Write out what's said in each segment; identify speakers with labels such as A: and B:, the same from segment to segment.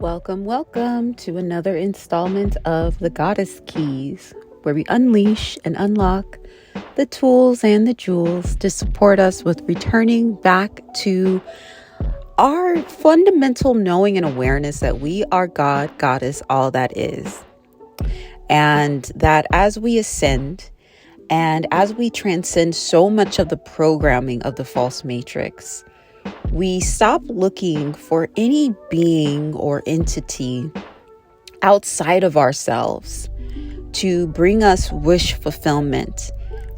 A: Welcome to another installment of the Goddess Keys, where we unleash and unlock the tools and the jewels to support us with returning back to our fundamental knowing and awareness that we are God, Goddess, all that is. And that as we ascend and as we transcend so much of the programming of the false matrix, we stop looking for any being or entity outside of ourselves to bring us wish fulfillment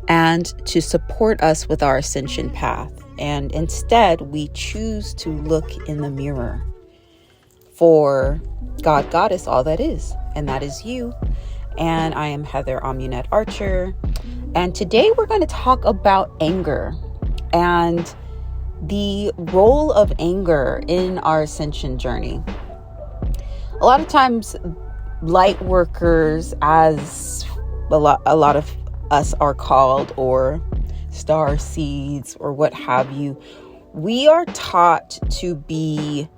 A: and to support us with our ascension path. And instead, we choose to look in the mirror for God, Goddess, all that is. And that is you. And I am Heather Amunet Archer. And today we're going to talk about anger and the role of anger in our ascension journey. A lot of times, light workers, as a lot of us are called, or starseeds, or what have you, we are taught to be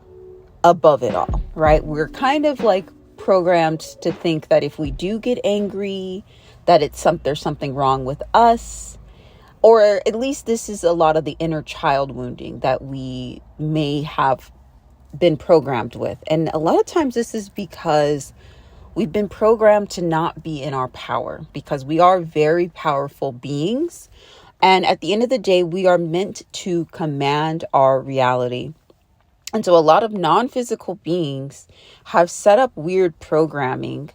A: above it all, right? We're kind of like programmed to think that if we do get angry, that there's something wrong with us. Or at least this is a lot of the inner child wounding that we may have been programmed with. And a lot of times this is because we've been programmed to not be in our power, because we are very powerful beings. And at the end of the day, we are meant to command our reality. And so a lot of non-physical beings have set up weird programming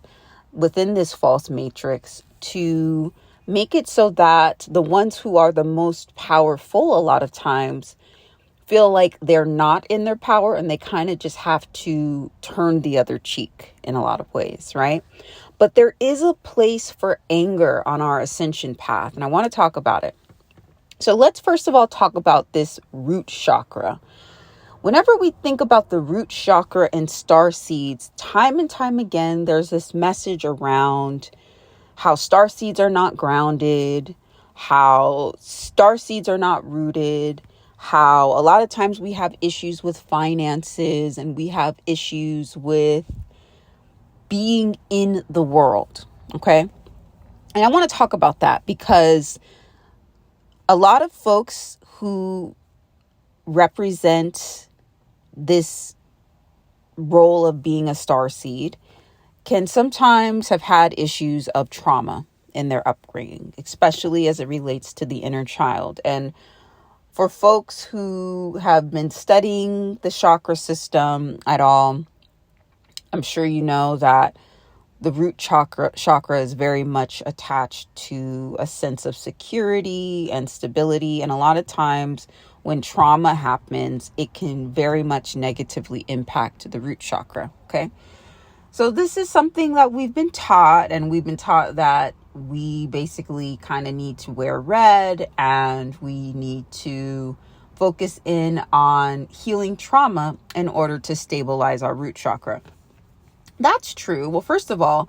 A: within this false matrix to make it so that the ones who are the most powerful a lot of times feel like they're not in their power, and they kind of just have to turn the other cheek in a lot of ways, right? But there is a place for anger on our ascension path, and I want to talk about it. So let's first of all talk about this root chakra. Whenever we think about the root chakra and starseeds, time and time again, there's this message around how starseeds are not grounded, how starseeds are not rooted, how a lot of times we have issues with finances and we have issues with being in the world, okay? And I want to talk about that because a lot of folks who represent this role of being a starseed can sometimes have had issues of trauma in their upbringing, especially as it relates to the inner child. And for folks who have been studying the chakra system at all, I'm sure you know that the root chakra is very much attached to a sense of security and stability. And a lot of times when trauma happens, it can very much negatively impact the root chakra, okay? So this is something that we've been taught, and we've been taught that we basically kind of need to wear red and we need to focus in on healing trauma in order to stabilize our root chakra. That's true. Well, first of all,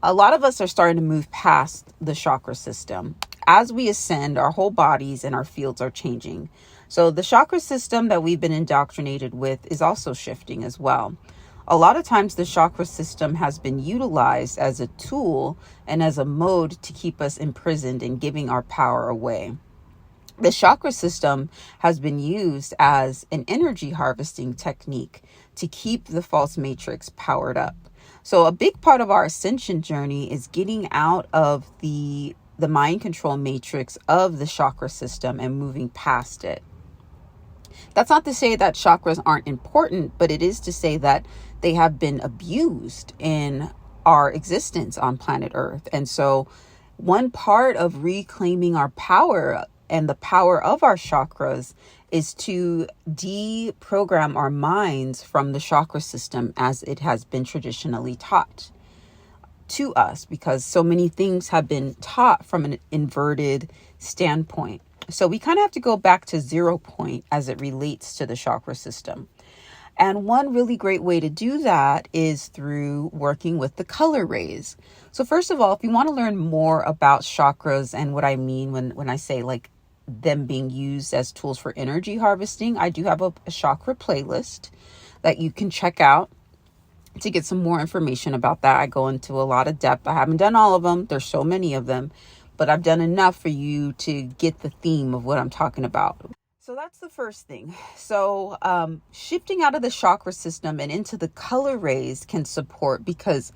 A: a lot of us are starting to move past the chakra system. As we ascend, our whole bodies and our fields are changing. So the chakra system that we've been indoctrinated with is also shifting as well. A lot of times the chakra system has been utilized as a tool and as a mode to keep us imprisoned and giving our power away. The chakra system has been used as an energy harvesting technique to keep the false matrix powered up. So a big part of our ascension journey is getting out of the mind control matrix of the chakra system and moving past it. That's not to say that chakras aren't important, but it is to say that they have been abused in our existence on planet Earth. And so one part of reclaiming our power and the power of our chakras is to deprogram our minds from the chakra system as it has been traditionally taught to us, because so many things have been taught from an inverted standpoint. So we kind of have to go back to 0 point as it relates to the chakra system. And one really great way to do that is through working with the color rays. So first of all, if you want to learn more about chakras and what I mean when I say like them being used as tools for energy harvesting, I do have a chakra playlist that you can check out. To get some more information about that, I go into a lot of depth. I haven't done all of them. There's so many of them, but I've done enough for you to get the theme of what I'm talking about. So that's the first thing. So shifting out of the chakra system and into the color rays can support, because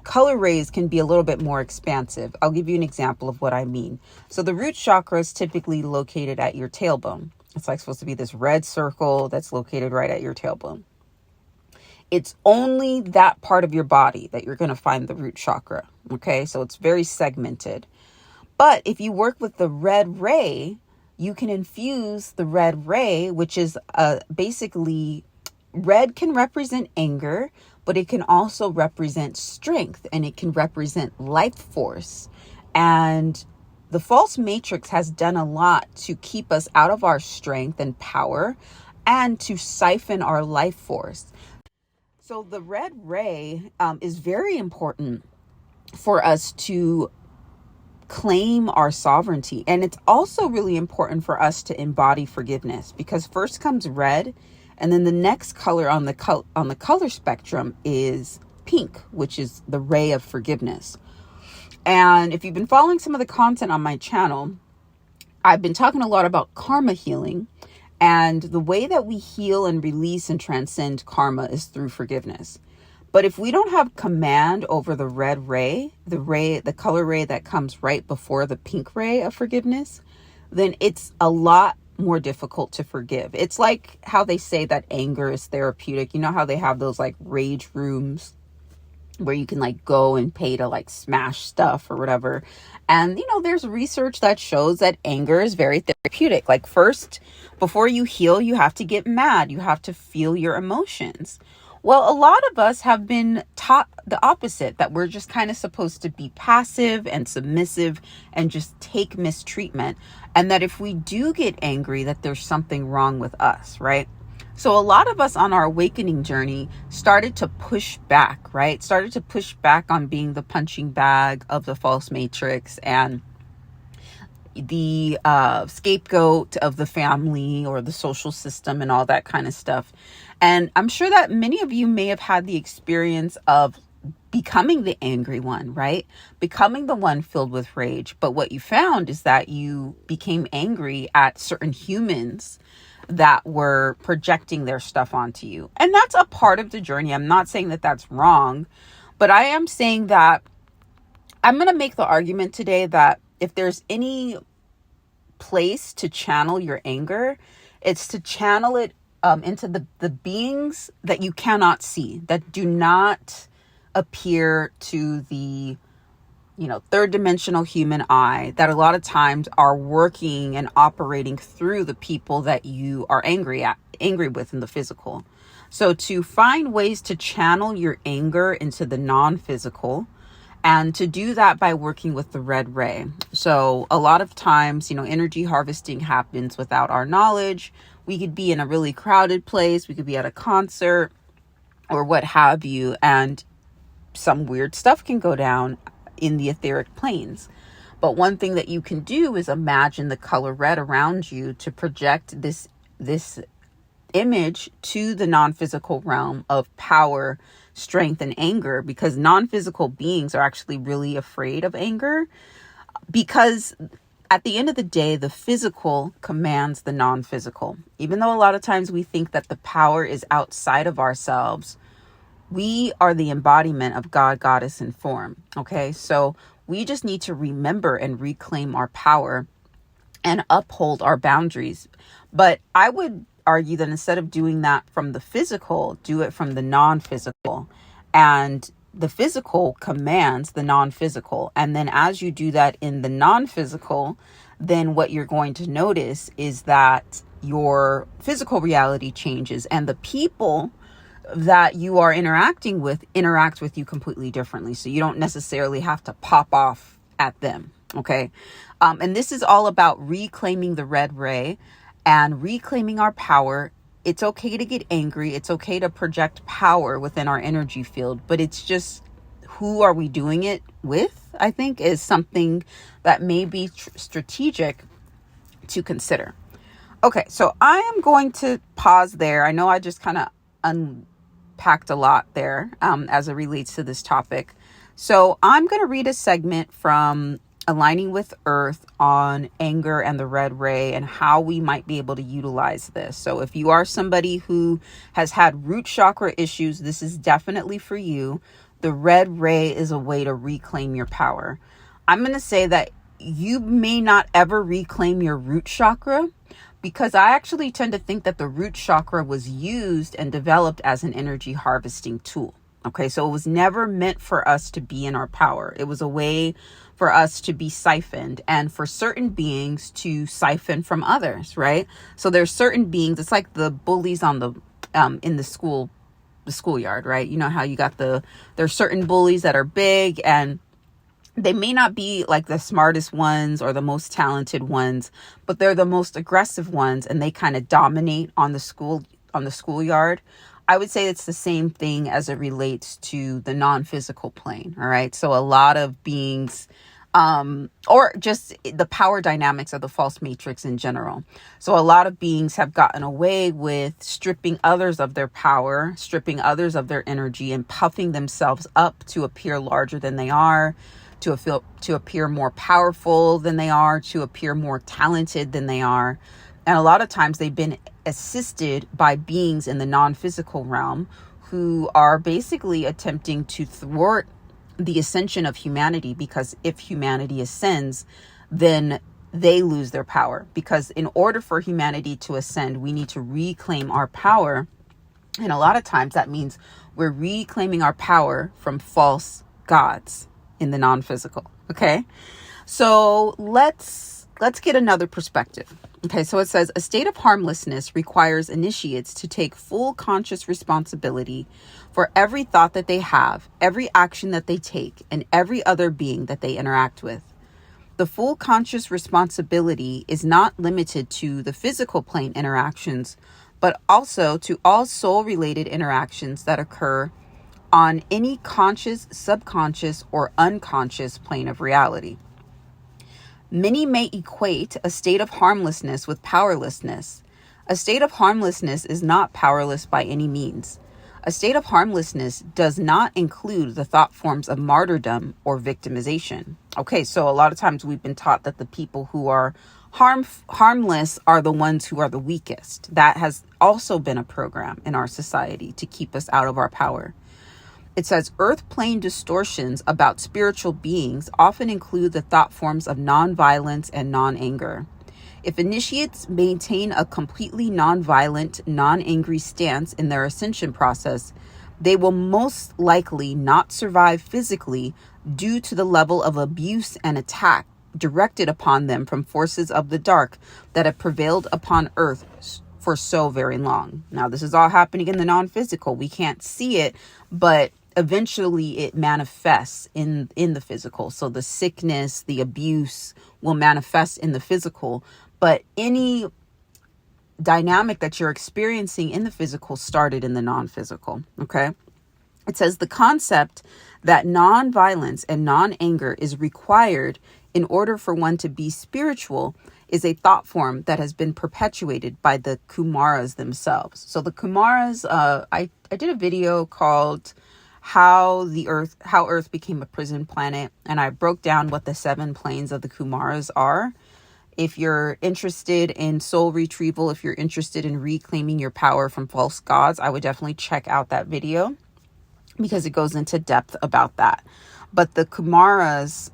A: color rays can be a little bit more expansive. I'll give you an example of what I mean. So the root chakra is typically located at your tailbone. It's like supposed to be this red circle that's located right at your tailbone. It's only that part of your body that you're going to find the root chakra. Okay, so it's very segmented. But if you work with the red ray, you can infuse the red ray, which is basically, red can represent anger, but it can also represent strength, and it can represent life force. And the false matrix has done a lot to keep us out of our strength and power and to siphon our life force. So the red ray is very important for us to claim our sovereignty. And it's also really important for us to embody forgiveness, because first comes red, and then the next color on the color spectrum is pink, which is the ray of forgiveness. And if you've been following some of the content on my channel, I've been talking a lot about karma healing. And the way that we heal and release and transcend karma is through forgiveness. But if we don't have command over the red ray, the color ray that comes right before the pink ray of forgiveness, then it's a lot more difficult to forgive. It's like how they say that anger is therapeutic. You know how they have those like rage rooms where you can like go and pay to like smash stuff or whatever. And, you know, there's research that shows that anger is very therapeutic. Like first, before you heal, you have to get mad. You have to feel your emotions. Well, a lot of us have been taught the opposite, that we're just kind of supposed to be passive and submissive and just take mistreatment. And that if we do get angry, that there's something wrong with us, right? So a lot of us on our awakening journey started to push back, right? Started to push back on being the punching bag of the false matrix and the scapegoat of the family or the social system and all that kind of stuff. And I'm sure that many of you may have had the experience of becoming the angry one, right? Becoming the one filled with rage. But what you found is that you became angry at certain humans that were projecting their stuff onto you. And that's a part of the journey. I'm not saying that that's wrong, but I am saying that I'm going to make the argument today that if there's any place to channel your anger, it's to channel it into the beings that you cannot see, that do not appear to the, third dimensional human eye, that a lot of times are working and operating through the people that you are angry with in the physical. So to find ways to channel your anger into the non-physical, and to do that by working with the red ray. So a lot of times, energy harvesting happens without our knowledge. We could be in a really crowded place. We could be at a concert or what have you. And some weird stuff can go down in the etheric planes. But one thing that you can do is imagine the color red around you to project this image to the non-physical realm of power, strength, and anger, because non-physical beings are actually really afraid of anger, because at the end of the day, the physical commands the non-physical. Even though a lot of times we think that the power is outside of ourselves, we are the embodiment of God, Goddess, and form. Okay, so we just need to remember and reclaim our power and uphold our boundaries. But I would argue that instead of doing that from the physical, do it from the non-physical. And the physical commands the non-physical. And then as you do that in the non-physical, then what you're going to notice is that your physical reality changes, and the people that you are interacting with interact with you completely differently. So you don't necessarily have to pop off at them. Okay. And this is all about reclaiming the red ray and reclaiming our power. It's okay to get angry. It's okay to project power within our energy field, but it's just, who are we doing it with, I think, is something that may be strategic to consider. Okay, so I am going to pause there. I know I just kind of unpacked unpacked a lot there as it relates to this topic. So I'm going to read a segment from Aligning with Earth on anger and the red ray and how we might be able to utilize this. So if you are somebody who has had root chakra issues, this is definitely for you. The red ray is a way to reclaim your power. I'm going to say that you may not ever reclaim your root chakra, because I actually tend to think that the root chakra was used and developed as an energy harvesting tool. Okay, so it was never meant for us to be in our power. It was a way for us to be siphoned and for certain beings to siphon from others, right? So there's certain beings, it's like the bullies on the in the schoolyard, right? You know how you got there's certain bullies that are big, and they may not be like the smartest ones or the most talented ones, but they're the most aggressive ones, and they kind of dominate on the schoolyard. I would say it's the same thing as it relates to the non-physical plane. All right. So a lot of beings, or just the power dynamics of the false matrix in general. So a lot of beings have gotten away with stripping others of their power, stripping others of their energy, and puffing themselves up to appear larger than they are, to appear more powerful than they are, to appear more talented than they are. And a lot of times they've been assisted by beings in the non-physical realm who are basically attempting to thwart the ascension of humanity, because if humanity ascends, then they lose their power. Because in order for humanity to ascend, we need to reclaim our power. And a lot of times that means we're reclaiming our power from false gods in the non-physical. Okay. So let's get another perspective. Okay, so it says a state of harmlessness requires initiates to take full conscious responsibility for every thought that they have, every action that they take, and every other being that they interact with. The full conscious responsibility is not limited to the physical plane interactions, but also to all soul-related interactions that occur on any conscious, subconscious, or unconscious plane of reality. Many may equate a state of harmlessness with powerlessness. A state of harmlessness is not powerless by any means. A state of harmlessness does not include the thought forms of martyrdom or victimization. Okay, so a lot of times we've been taught that the people who are harmless are the ones who are the weakest. That has also been a program in our society to keep us out of our power. It says earth plane distortions about spiritual beings often include the thought forms of non-violence and non-anger. If initiates maintain a completely non-violent, non-angry stance in their ascension process, they will most likely not survive physically due to the level of abuse and attack directed upon them from forces of the dark that have prevailed upon earth for so very long. Now, this is all happening in the non-physical. We can't see it, but eventually it manifests in the physical. So the sickness, the abuse will manifest in the physical, but any dynamic that you're experiencing in the physical started in the non-physical. Okay. It says the concept that non-violence and non-anger is required in order for one to be spiritual is a thought form that has been perpetuated by the Kumaras themselves. So the Kumaras, I did a video called how Earth became a prison planet, and I broke down what the 7 planes of the Kumaras are. If you're interested in soul retrieval, if you're interested in reclaiming your power from false gods, I would definitely check out that video because it goes into depth about that. But the Kumaras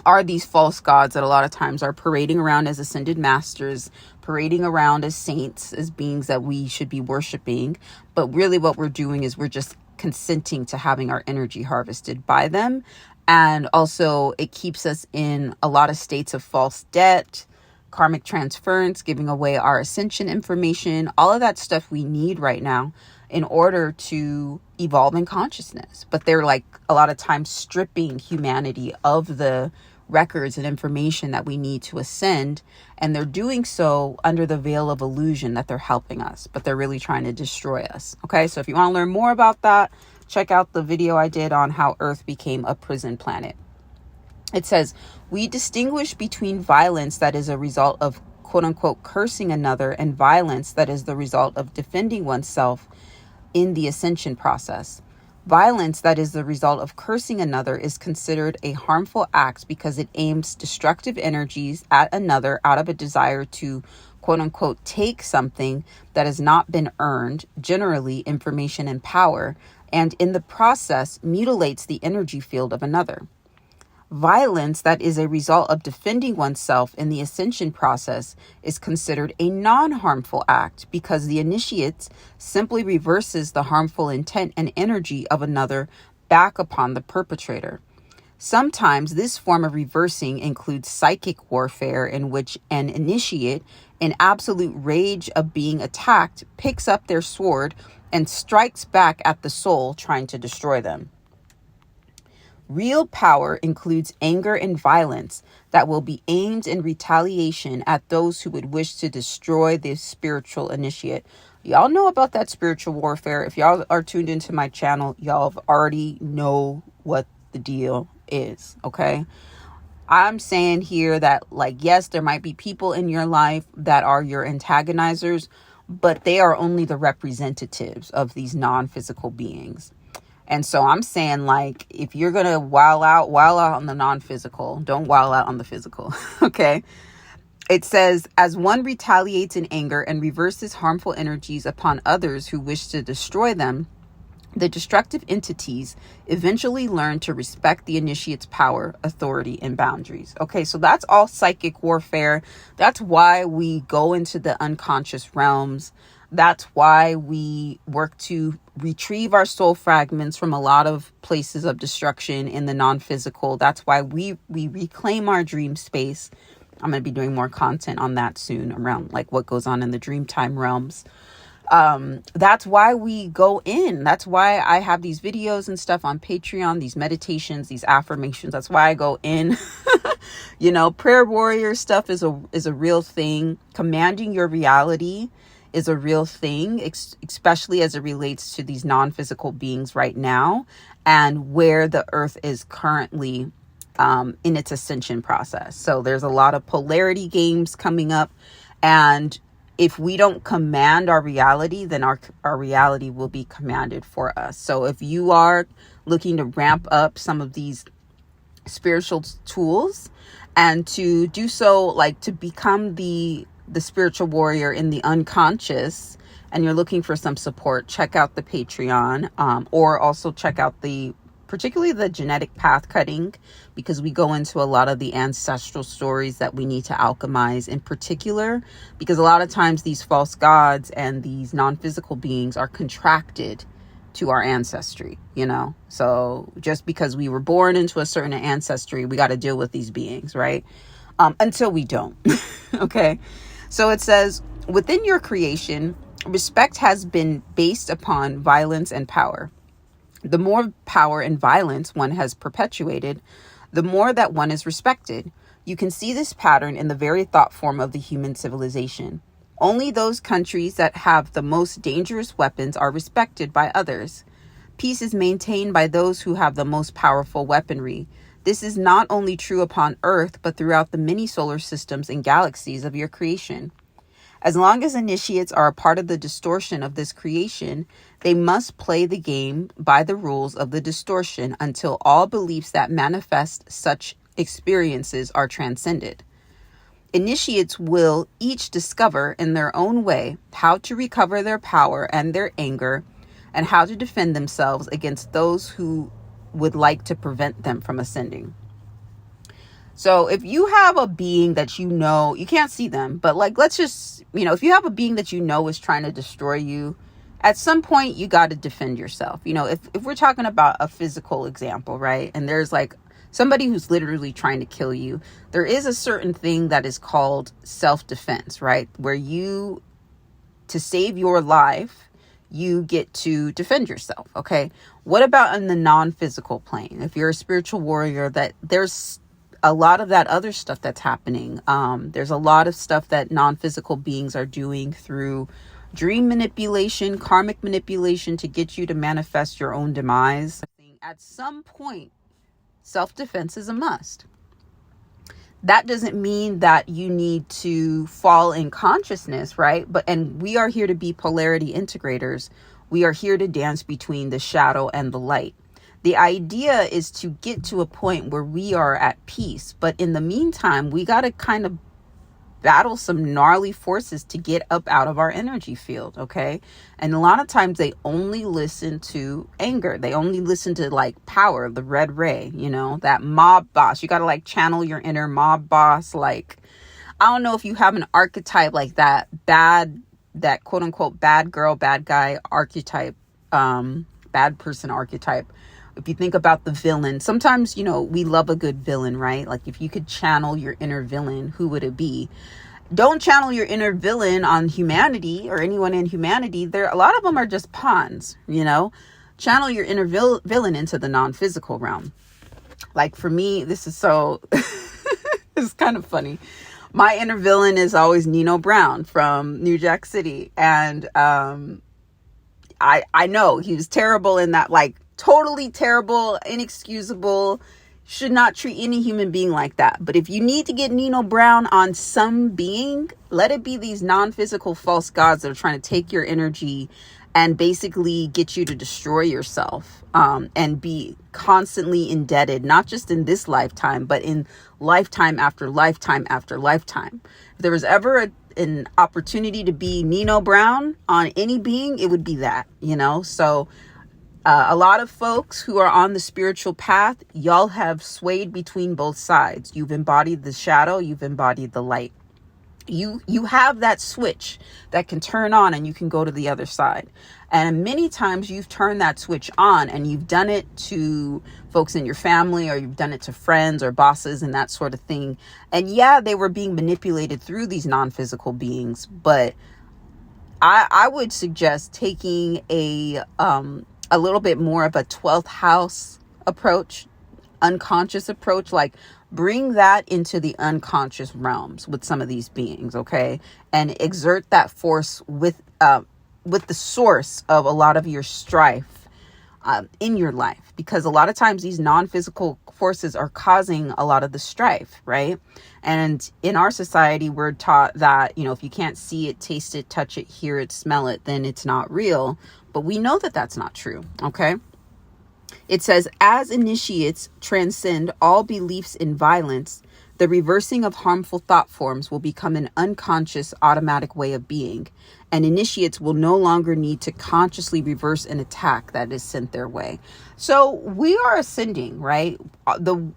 A: are these false gods that a lot of times are parading around as ascended masters, parading around as saints, as beings that we should be worshiping. But really what we're doing is we're just consenting to having our energy harvested by them. And also it keeps us in a lot of states of false debt, karmic transference, giving away our ascension information, all of that stuff we need right now in order to evolve in consciousness. But they're like a lot of times stripping humanity of the records and information that we need to ascend. And they're doing so under the veil of illusion that they're helping us, but they're really trying to destroy us. Okay. So if you want to learn more about that, check out the video I did on how Earth became a prison planet. It says, we distinguish between violence that is a result of quote unquote cursing another and violence that is the result of defending oneself in the ascension process. Violence that is the result of cursing another is considered a harmful act because it aims destructive energies at another out of a desire to, quote unquote, take something that has not been earned, generally information and power, and in the process mutilates the energy field of another. Violence that is a result of defending oneself in the ascension process is considered a non-harmful act because the initiate simply reverses the harmful intent and energy of another back upon the perpetrator. Sometimes this form of reversing includes psychic warfare, in which an initiate, in absolute rage of being attacked, picks up their sword and strikes back at the soul trying to destroy them. Real power includes anger and violence that will be aimed in retaliation at those who would wish to destroy the spiritual initiate. Y'all know about that spiritual warfare. If y'all are tuned into my channel, y'all already know what the deal is, okay? I'm saying here that, like, yes, there might be people in your life that are your antagonizers, but they are only the representatives of these non-physical beings. And so I'm saying, like, if you're going to wow out on the non-physical, don't wow out on the physical. Okay. It says, as one retaliates in anger and reverses harmful energies upon others who wish to destroy them, the destructive entities eventually learn to respect the initiate's power, authority, and boundaries. Okay, so that's all psychic warfare. That's why we go into the unconscious realms. That's why we work to retrieve our soul fragments from a lot of places of destruction in the non-physical. That's why we reclaim our dream space. I'm going to be doing more content on that soon around like what goes on in the dreamtime realms. That's why we go in. That's why I have these videos and stuff on Patreon, these meditations, these affirmations. That's why I go in. Prayer warrior stuff is a real thing. Commanding your reality is a real thing, especially as it relates to these non-physical beings right now and where the earth is currently in its ascension process. So there's a lot of polarity games coming up, and if we don't command our reality, then our reality will be commanded for us. So if you are looking to ramp up some of these spiritual tools and to do so, like to become the spiritual warrior in the unconscious, and you're looking for some support, check out the Patreon, or also check out particularly the genetic path cutting, because we go into a lot of the ancestral stories that we need to alchemize in particular, because a lot of times these false gods and these non-physical beings are contracted to our ancestry, so just because we were born into a certain ancestry, we got to deal with these beings, right? Until we don't. Okay. So it says, within your creation, respect has been based upon violence and power. The more power and violence one has perpetuated, the more that one is respected. You can see this pattern in the very thought form of the human civilization. Only those countries that have the most dangerous weapons are respected by others. Peace is maintained by those who have the most powerful weaponry. This is not only true upon Earth, but throughout the many solar systems and galaxies of your creation. As long as initiates are a part of the distortion of this creation, they must play the game by the rules of the distortion until all beliefs that manifest such experiences are transcended. Initiates will each discover in their own way how to recover their power and their anger, and how to defend themselves against those who would like to prevent them from ascending. So if you have a being that you can't see them, but like, let's just, if you have a being that is trying to destroy you, at some point you got to defend yourself. If we're talking about a physical example, right? And there's like somebody who's literally trying to kill you, there is a certain thing that is called self-defense, right? Where to save your life, you get to defend yourself. Okay. What about in the non-physical plane? If you're a spiritual warrior, that there's a lot of that other stuff that's happening. There's a lot of stuff that non-physical beings are doing through dream manipulation, karmic manipulation to get you to manifest your own demise. At some point, self-defense is a must. That doesn't mean that you need to fall in consciousness, right? And we are here to be polarity integrators. We are here to dance between the shadow and the light. The idea is to get to a point where we are at peace. But in the meantime, we got to kind of battle some gnarly forces to get up out of our energy field, okay? And a lot of times they only listen to anger. They only listen to like power, the red ray, you know, that mob boss. You got to like channel your inner mob boss. Like, I don't know if you have an archetype like that quote unquote bad girl, bad guy archetype, bad person archetype. If you think about the villain, sometimes, you know, we love a good villain, right? Like if you could channel your inner villain, who would it be? Don't channel your inner villain on humanity or anyone in humanity. A lot of them are just pawns, you know. Channel your inner villain into the non-physical realm. Like for me, this is so, it's kind of funny. My inner villain is always Nino Brown from New Jack City. And I know he was terrible in that, like, totally terrible, inexcusable, should not treat any human being like that. But if you need to get Nino Brown on some being, let it be these non-physical false gods that are trying to take your energy and basically get you to destroy yourself, and be constantly indebted, not just in this lifetime, but in lifetime after lifetime after lifetime. If there was ever an opportunity to be Nino Brown on any being, it would be that, you know? So a lot of folks who are on the spiritual path, y'all have swayed between both sides. You've embodied the shadow, you've embodied the light. You have that switch that can turn on and you can go to the other side. And many times you've turned that switch on and you've done it to folks in your family, or you've done it to friends or bosses and that sort of thing. And yeah, they were being manipulated through these non-physical beings, but I would suggest taking a little bit more of a 12th house approach, unconscious approach, like bring that into the unconscious realms with some of these beings, okay? And exert that force with the source of a lot of your strife in your life, because a lot of times these non-physical forces are causing a lot of the strife, right? And in our society, we're taught that, you know, if you can't see it, taste it, touch it, hear it, smell it, then it's not real. But we know that that's not true, okay? It says, as initiates transcend all beliefs in violence, the reversing of harmful thought forms will become an unconscious, automatic way of being, and initiates will no longer need to consciously reverse an attack that is sent their way. So we are ascending, right?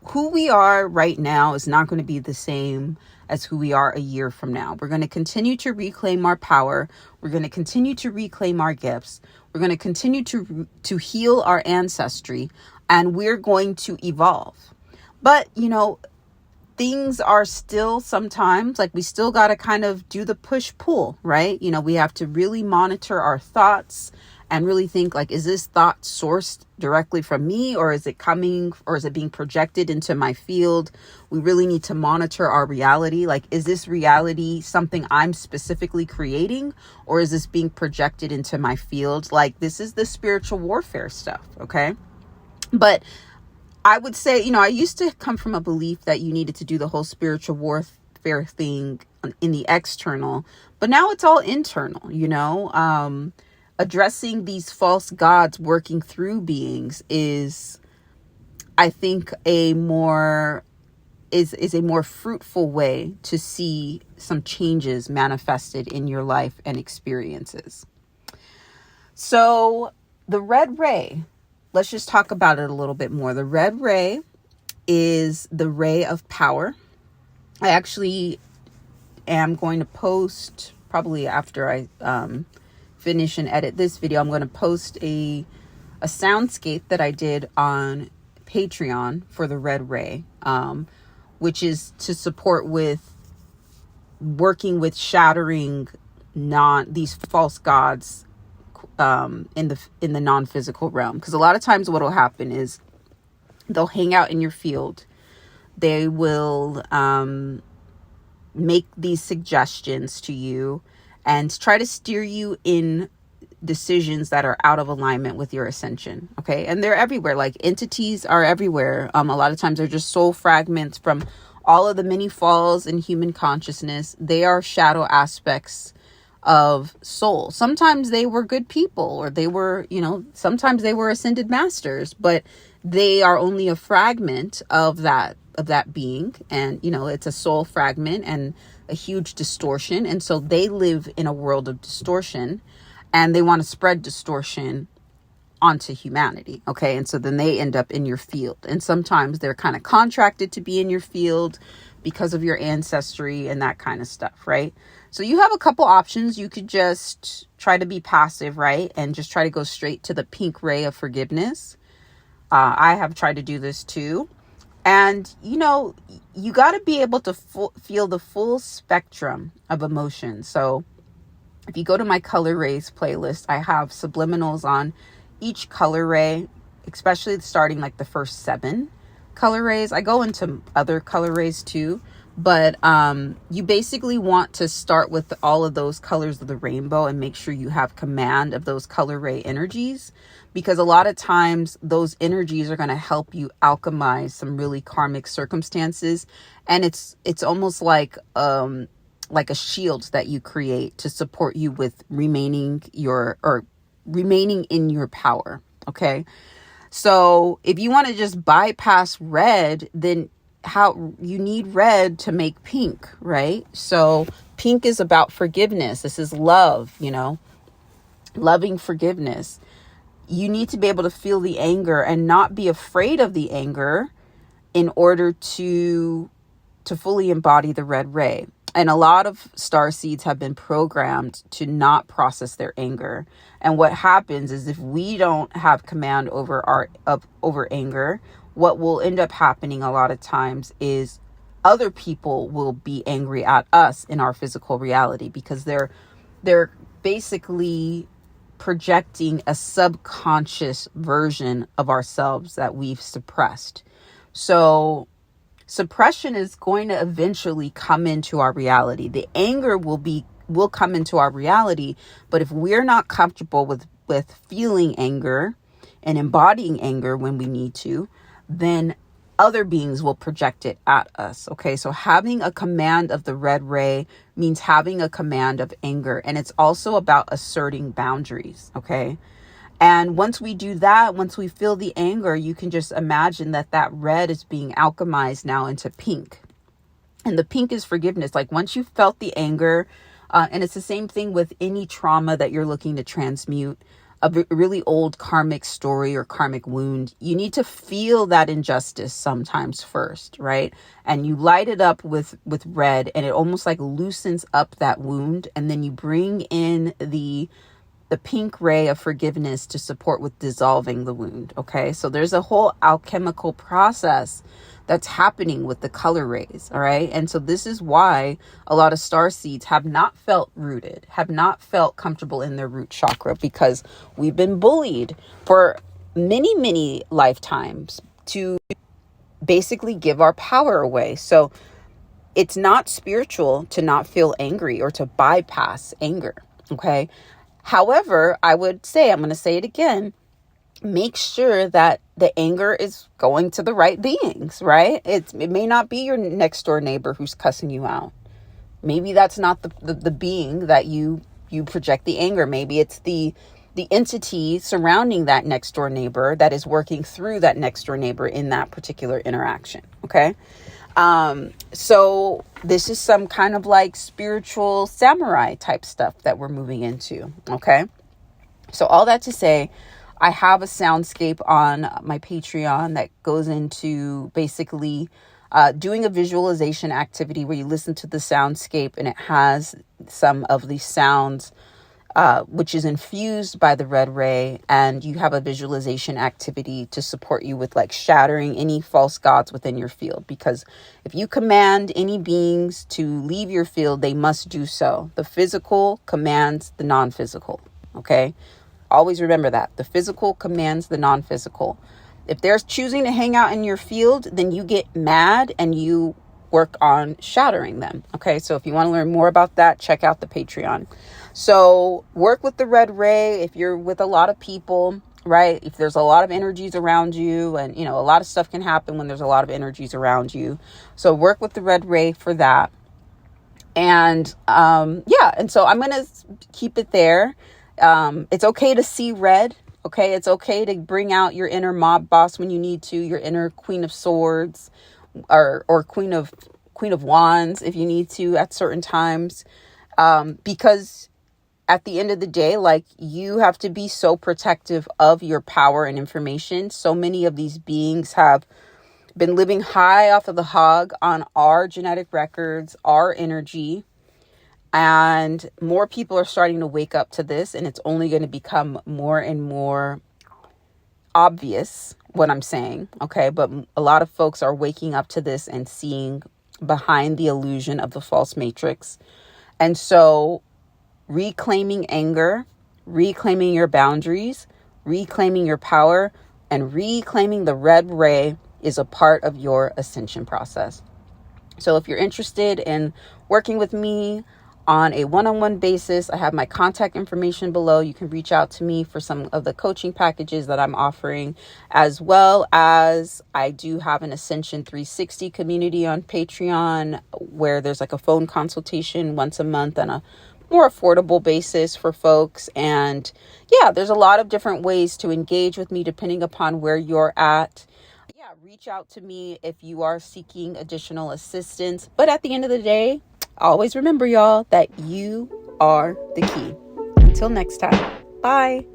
A: Who we are right now is not going to be the same as who we are a year from now. We're going to continue to reclaim our power. We're going to continue to reclaim our gifts. We're going to continue to heal our ancestry, and we're going to evolve. But, you know, things are still sometimes like we still got to kind of do the push pull, right? You know, we have to really monitor our thoughts and really think like, is this thought sourced directly from me, or is it coming, or is it being projected into my field? We really need to monitor our reality. Like, is this reality something I'm specifically creating, or is this being projected into my field? Like, this is the spiritual warfare stuff, okay? But I would say, you know, I used to come from a belief that you needed to do the whole spiritual warfare thing in the external, but now it's all internal, you know? Addressing these false gods working through beings is, I think, a more fruitful way to see some changes manifested in your life and experiences. So the red ray, let's just talk about it a little bit more. The red ray is the ray of power. I actually am going to post, probably after I finish and edit this video, I'm going to post a soundscape that I did on Patreon for the red ray, which is to support with working with shattering these false gods in the non-physical realm. Because a lot of times what will happen is they'll hang out in your field. They will make these suggestions to you and try to steer you in decisions that are out of alignment with your ascension. Okay. And they're everywhere. Like, entities are everywhere. A lot of times they're just soul fragments from all of the many falls in human consciousness. They are shadow aspects of soul. Sometimes they were good people, or they were, sometimes they were ascended masters, but they are only a fragment of that being. And, it's a soul fragment and a huge distortion. And so they live in a world of distortion, and they want to spread distortion onto humanity. Okay. And so then they end up in your field. And sometimes they're kind of contracted to be in your field because of your ancestry and that kind of stuff. Right. So you have a couple options. You could just try to be passive, right? And just try to go straight to the pink ray of forgiveness. I have tried to do this too. And, you got to be able to feel the full spectrum of emotions. So if you go to my color rays playlist, I have subliminals on each color ray, especially starting like the first 7 color rays. I go into other color rays too, but you basically want to start with all of those colors of the rainbow and make sure you have command of those color ray energies, because a lot of times those energies are going to help you alchemize some really karmic circumstances. And it's almost like a shield that you create to support you with remaining in your power. Okay. So if you want to just bypass red, then how you need red to make pink, right? So pink is about forgiveness. This is love, loving forgiveness. You need to be able to feel the anger and not be afraid of the anger in order to fully embody the red ray. And a lot of starseeds have been programmed to not process their anger. And what happens is, if we don't have command over over anger, what will end up happening a lot of times is other people will be angry at us in our physical reality, because they're basically projecting a subconscious version of ourselves that we've suppressed. So suppression is going to eventually come into our reality. The anger will come into our reality, but if we're not comfortable with feeling anger and embodying anger when we need to, then other beings will project it at us. Okay, so having a command of the red ray means having a command of anger, and it's also about asserting boundaries. Okay. And once we do that, once we feel the anger, you can just imagine that red is being alchemized now into pink. And the pink is forgiveness. Like, once you've felt the anger, and it's the same thing with any trauma that you're looking to transmute, a really old karmic story or karmic wound, you need to feel that injustice sometimes first, right? And you light it up with red, and it almost like loosens up that wound. And then you bring in the pink ray of forgiveness to support with dissolving the wound. Okay. So there's a whole alchemical process that's happening with the color rays. All right. And so this is why a lot of starseeds have not felt rooted, have not felt comfortable in their root chakra, because we've been bullied for many, many lifetimes to basically give our power away. So it's not spiritual to not feel angry or to bypass anger. Okay. However, I would say, I'm going to say it again, make sure that the anger is going to the right beings, right? It may not be your next door neighbor who's cussing you out. Maybe that's not the being that you project the anger. Maybe it's the entity surrounding that next door neighbor that is working through that next door neighbor in that particular interaction. Okay. So this is some kind of like spiritual samurai type stuff that we're moving into. Okay. So all that to say, I have a soundscape on my Patreon that goes into basically doing a visualization activity where you listen to the soundscape, and it has some of the sounds which is infused by the red ray, and you have a visualization activity to support you with like shattering any false gods within your field. Because if you command any beings to leave your field, they must do so. The physical commands the non-physical. Okay. Always remember that. The physical commands the non-physical. If they're choosing to hang out in your field, then you get mad and you work on shattering them. Okay. So if you want to learn more about that, check out the Patreon. So work with the red ray. If you're with a lot of people, right? If there's a lot of energies around you, and, a lot of stuff can happen when there's a lot of energies around you. So work with the red ray for that. And and so I'm going to keep it there. It's okay to see red. Okay, it's okay to bring out your inner mob boss when you need to, your inner Queen of Swords, or Queen of Wands if you need to at certain times, because at the end of the day, like, you have to be so protective of your power and information. So many of these beings have been living high off of the hog on our genetic records, our energy, and more people are starting to wake up to this, and it's only going to become more and more obvious what I'm saying. Okay, but a lot of folks are waking up to this and seeing behind the illusion of the false matrix. And so reclaiming anger, reclaiming your boundaries, reclaiming your power, and reclaiming the red ray is a part of your ascension process. So if you're interested in working with me on a one-on-one basis, I have my contact information below. You can reach out to me for some of the coaching packages that I'm offering, as well as I do have an Ascension 360 community on Patreon where there's like a phone consultation once a month on a more affordable basis for folks. And yeah, there's a lot of different ways to engage with me depending upon where you're at. Yeah, reach out to me if you are seeking additional assistance. But at the end of the day, always remember, y'all, that you are the key. Until next time, bye.